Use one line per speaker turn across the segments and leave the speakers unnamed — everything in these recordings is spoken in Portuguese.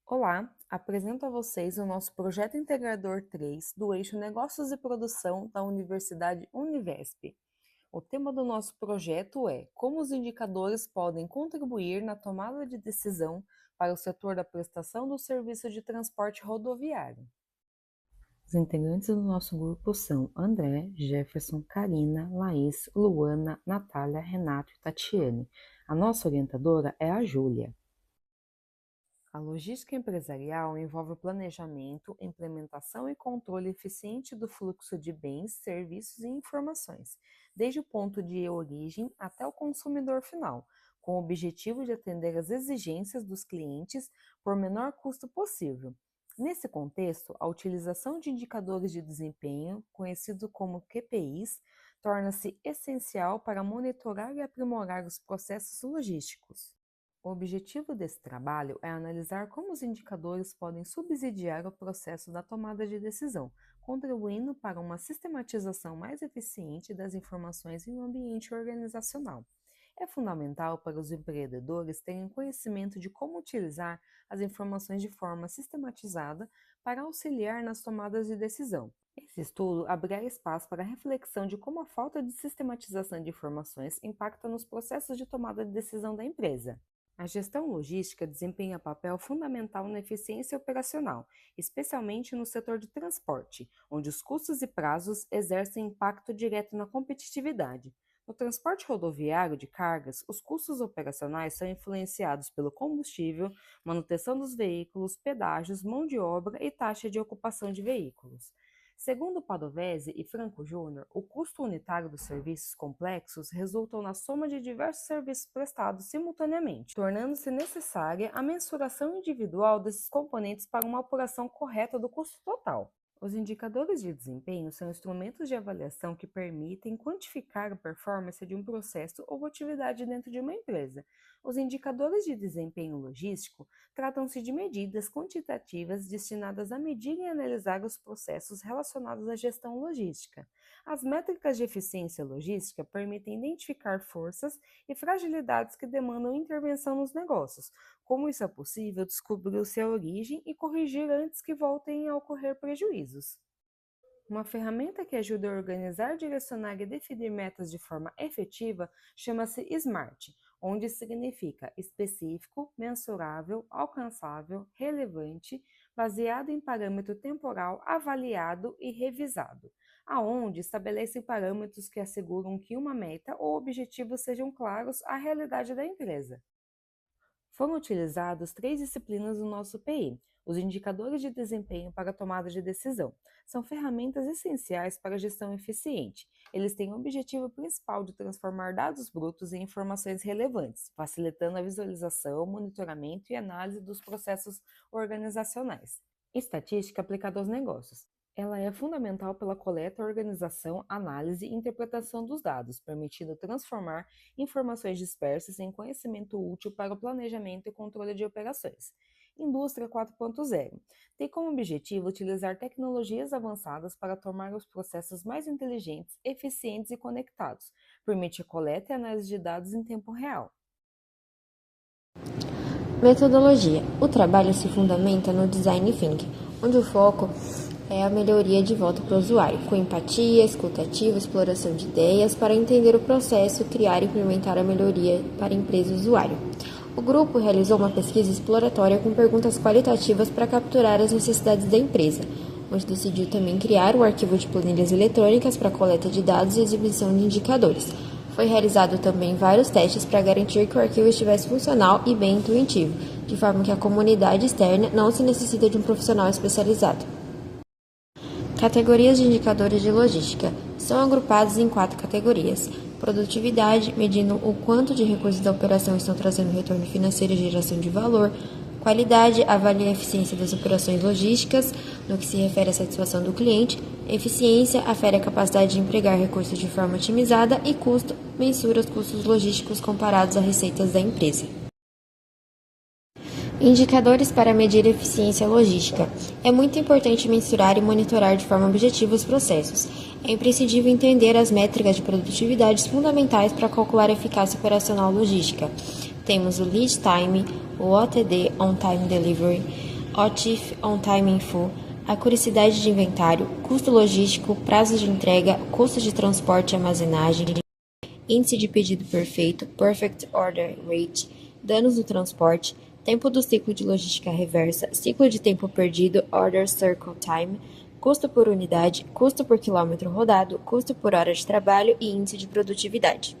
Olá, apresento a vocês o nosso projeto integrador 3 do eixo Negócios e Produção da Universidade Univesp. O tema do nosso projeto é como os indicadores podem contribuir na tomada de decisão para o setor da prestação do serviço de transporte rodoviário. Os integrantes do nosso grupo são André, Jefferson, Karina, Laís, Luana, Natália, Renato e Tatiane. A nossa orientadora é a Júlia. A logística empresarial envolve o planejamento, implementação e controle eficiente do fluxo de bens, serviços e informações, desde o ponto de origem até o consumidor final, com o objetivo de atender às exigências dos clientes por menor custo possível. Nesse contexto, a utilização de indicadores de desempenho, conhecido como QPIs, torna-se essencial para monitorar e aprimorar os processos logísticos. O objetivo desse trabalho é analisar como os indicadores podem subsidiar o processo da tomada de decisão, contribuindo para uma sistematização mais eficiente das informações em um ambiente organizacional. É fundamental para os empreendedores terem conhecimento de como utilizar as informações de forma sistematizada para auxiliar nas tomadas de decisão. Esse estudo abrirá espaço para a reflexão de como a falta de sistematização de informações impacta nos processos de tomada de decisão da empresa. A gestão logística desempenha papel fundamental na eficiência operacional, especialmente no setor de transporte, onde os custos e prazos exercem impacto direto na competitividade. No transporte rodoviário de cargas, os custos operacionais são influenciados pelo combustível, manutenção dos veículos, pedágios, mão de obra e taxa de ocupação de veículos. Segundo Padovese e Franco Júnior, o custo unitário dos serviços complexos resulta na soma de diversos serviços prestados simultaneamente, tornando-se necessária a mensuração individual desses componentes para uma apuração correta do custo total. Os indicadores de desempenho são instrumentos de avaliação que permitem quantificar a performance de um processo ou atividade dentro de uma empresa. Os indicadores de desempenho logístico tratam-se de medidas quantitativas destinadas a medir e analisar os processos relacionados à gestão logística. As métricas de eficiência logística permitem identificar forças e fragilidades que demandam intervenção nos negócios. Como isso é possível, descobrir-se a origem e corrigir antes que voltem a ocorrer prejuízos. Uma ferramenta que ajuda a organizar, direcionar e definir metas de forma efetiva chama-se SMART, onde significa específico, mensurável, alcançável, relevante, baseado em parâmetro temporal, avaliado e revisado, aonde estabelece parâmetros que asseguram que uma meta ou objetivo sejam claros à realidade da empresa. Foram utilizadas 3 disciplinas do nosso PI, os indicadores de desempenho para a tomada de decisão. São ferramentas essenciais para a gestão eficiente. Eles têm o objetivo principal de transformar dados brutos em informações relevantes, facilitando a visualização, monitoramento e análise dos processos organizacionais. Estatística aplicada aos negócios. Ela é fundamental pela coleta, organização, análise e interpretação dos dados, permitindo transformar informações dispersas em conhecimento útil para o planejamento e controle de operações. Indústria 4.0 tem como objetivo utilizar tecnologias avançadas para tornar os processos mais inteligentes, eficientes e conectados. Permite a coleta e análise de dados em tempo real.
Metodologia. O trabalho se fundamenta no Design Thinking, onde o foco é a melhoria de volta para o usuário, com empatia, escutativa, exploração de ideias para entender o processo, criar e implementar a melhoria para a empresa e usuário. O grupo realizou uma pesquisa exploratória com perguntas qualitativas para capturar as necessidades da empresa, onde decidiu também criar um arquivo de planilhas eletrônicas para coleta de dados e exibição de indicadores. Foi realizado também vários testes para garantir que o arquivo estivesse funcional e bem intuitivo, de forma que a comunidade externa não se necessita de um profissional especializado. Categorias de indicadores de logística. São agrupados em 4 categorias. Produtividade, medindo o quanto de recursos da operação estão trazendo retorno financeiro e geração de valor. Qualidade, avalia a eficiência das operações logísticas, no que se refere à satisfação do cliente. Eficiência, afere a capacidade de empregar recursos de forma otimizada. E custo, mensura os custos logísticos comparados às receitas da empresa. Indicadores para medir eficiência logística. É muito importante mensurar e monitorar de forma objetiva os processos. É imprescindível entender as métricas de produtividade fundamentais para calcular a eficácia operacional logística. Temos o lead time, o OTD, on time delivery, OTIF, On Time in Full, acuracidade de inventário, custo logístico, prazos de entrega, custos de transporte e armazenagem, índice de pedido perfeito, Perfect Order Rate, danos do transporte, tempo do ciclo de logística reversa, ciclo de tempo perdido, Order Cycle Time, custo por unidade, custo por quilômetro rodado, custo por hora de trabalho e índice de produtividade.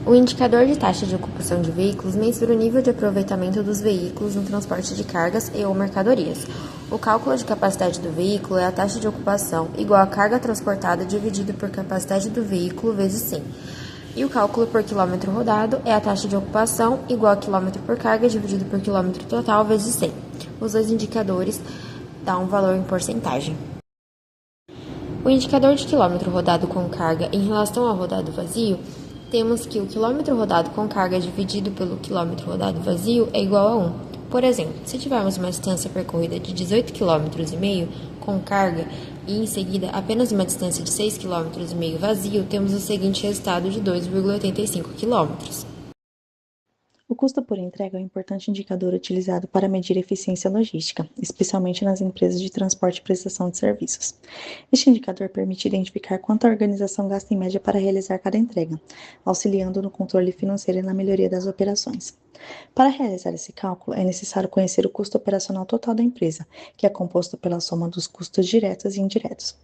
O indicador de taxa de ocupação de veículos mensura o nível de aproveitamento dos veículos no transporte de cargas e/ou mercadorias. O cálculo de capacidade do veículo é a taxa de ocupação igual a carga transportada dividido por capacidade do veículo vezes 100. E o cálculo por quilômetro rodado é a taxa de ocupação igual a quilômetro por carga dividido por quilômetro total vezes 100. Os dois indicadores dão um valor em porcentagem. O indicador de quilômetro rodado com carga em relação ao rodado vazio, temos que o quilômetro rodado com carga dividido pelo quilômetro rodado vazio é igual a 1. Por exemplo, se tivermos uma distância percorrida de 18,5 km com carga e em seguida apenas uma distância de 6,5 km vazio, temos o seguinte resultado de 2,85 km.
O custo por entrega é um importante indicador utilizado para medir eficiência logística, especialmente nas empresas de transporte e prestação de serviços. Este indicador permite identificar quanto a organização gasta em média para realizar cada entrega, auxiliando no controle financeiro e na melhoria das operações. Para realizar esse cálculo, é necessário conhecer o custo operacional total da empresa, que é composto pela soma dos custos diretos e indiretos.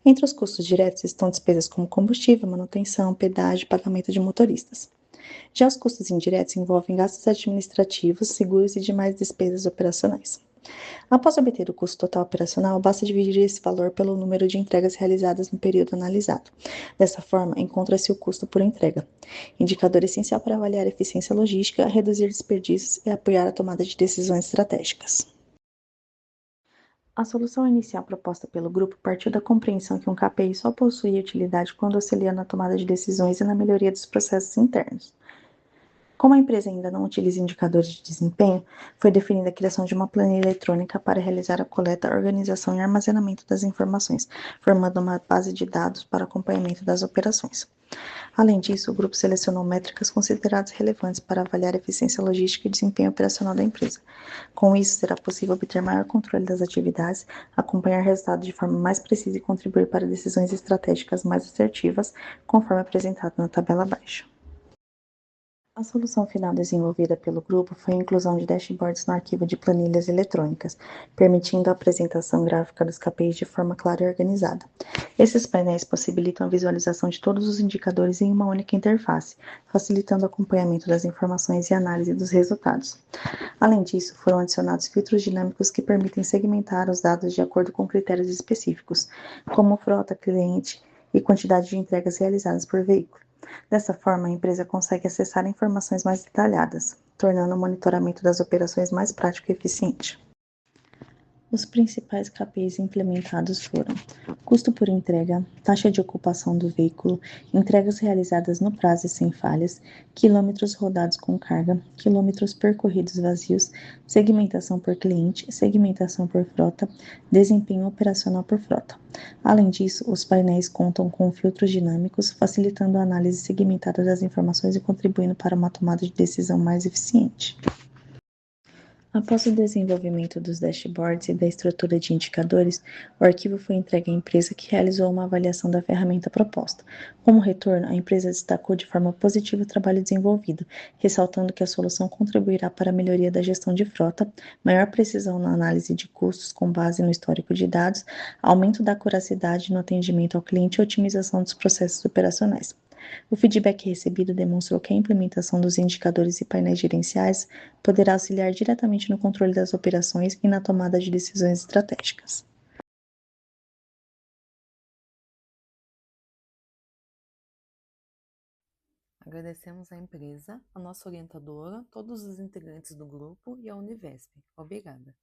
Entre os custos diretos estão despesas como combustível, manutenção, pedágio e pagamento de motoristas. Já os custos indiretos envolvem gastos administrativos, seguros e demais despesas operacionais. Após obter o custo total operacional, basta dividir esse valor pelo número de entregas realizadas no período analisado. Dessa forma, encontra-se o custo por entrega, indicador essencial para avaliar a eficiência logística, reduzir desperdícios e apoiar a tomada de decisões estratégicas. A solução inicial proposta pelo grupo partiu da compreensão que um KPI só possuía utilidade quando auxilia na tomada de decisões e na melhoria dos processos internos. Como a empresa ainda não utiliza indicadores de desempenho, foi definida a criação de uma planilha eletrônica para realizar a coleta, organização e armazenamento das informações, formando uma base de dados para acompanhamento das operações. Além disso, o grupo selecionou métricas consideradas relevantes para avaliar a eficiência logística e desempenho operacional da empresa. Com isso, será possível obter maior controle das atividades, acompanhar resultados de forma mais precisa e contribuir para decisões estratégicas mais assertivas, conforme apresentado na tabela abaixo. A solução final desenvolvida pelo grupo foi a inclusão de dashboards no arquivo de planilhas eletrônicas, permitindo a apresentação gráfica dos KPIs de forma clara e organizada. Esses painéis possibilitam a visualização de todos os indicadores em uma única interface, facilitando o acompanhamento das informações e análise dos resultados. Além disso, foram adicionados filtros dinâmicos que permitem segmentar os dados de acordo com critérios específicos, como frota, cliente e quantidade de entregas realizadas por veículo. Dessa forma, a empresa consegue acessar informações mais detalhadas, tornando o monitoramento das operações mais prático e eficiente. Os principais KPIs implementados foram custo por entrega, taxa de ocupação do veículo, entregas realizadas no prazo e sem falhas, quilômetros rodados com carga, quilômetros percorridos vazios, segmentação por cliente, segmentação por frota, desempenho operacional por frota. Além disso, os painéis contam com filtros dinâmicos, facilitando a análise segmentada das informações e contribuindo para uma tomada de decisão mais eficiente. Após o desenvolvimento dos dashboards e da estrutura de indicadores, o arquivo foi entregue à empresa que realizou uma avaliação da ferramenta proposta. Como retorno, a empresa destacou de forma positiva o trabalho desenvolvido, ressaltando que a solução contribuirá para a melhoria da gestão de frota, maior precisão na análise de custos com base no histórico de dados, aumento da acuracidade no atendimento ao cliente e otimização dos processos operacionais. O feedback recebido demonstrou que a implementação dos indicadores e painéis gerenciais poderá auxiliar diretamente no controle das operações e na tomada de decisões estratégicas.
Agradecemos à empresa, a nossa orientadora, todos os integrantes do grupo e à Univesp. Obrigada.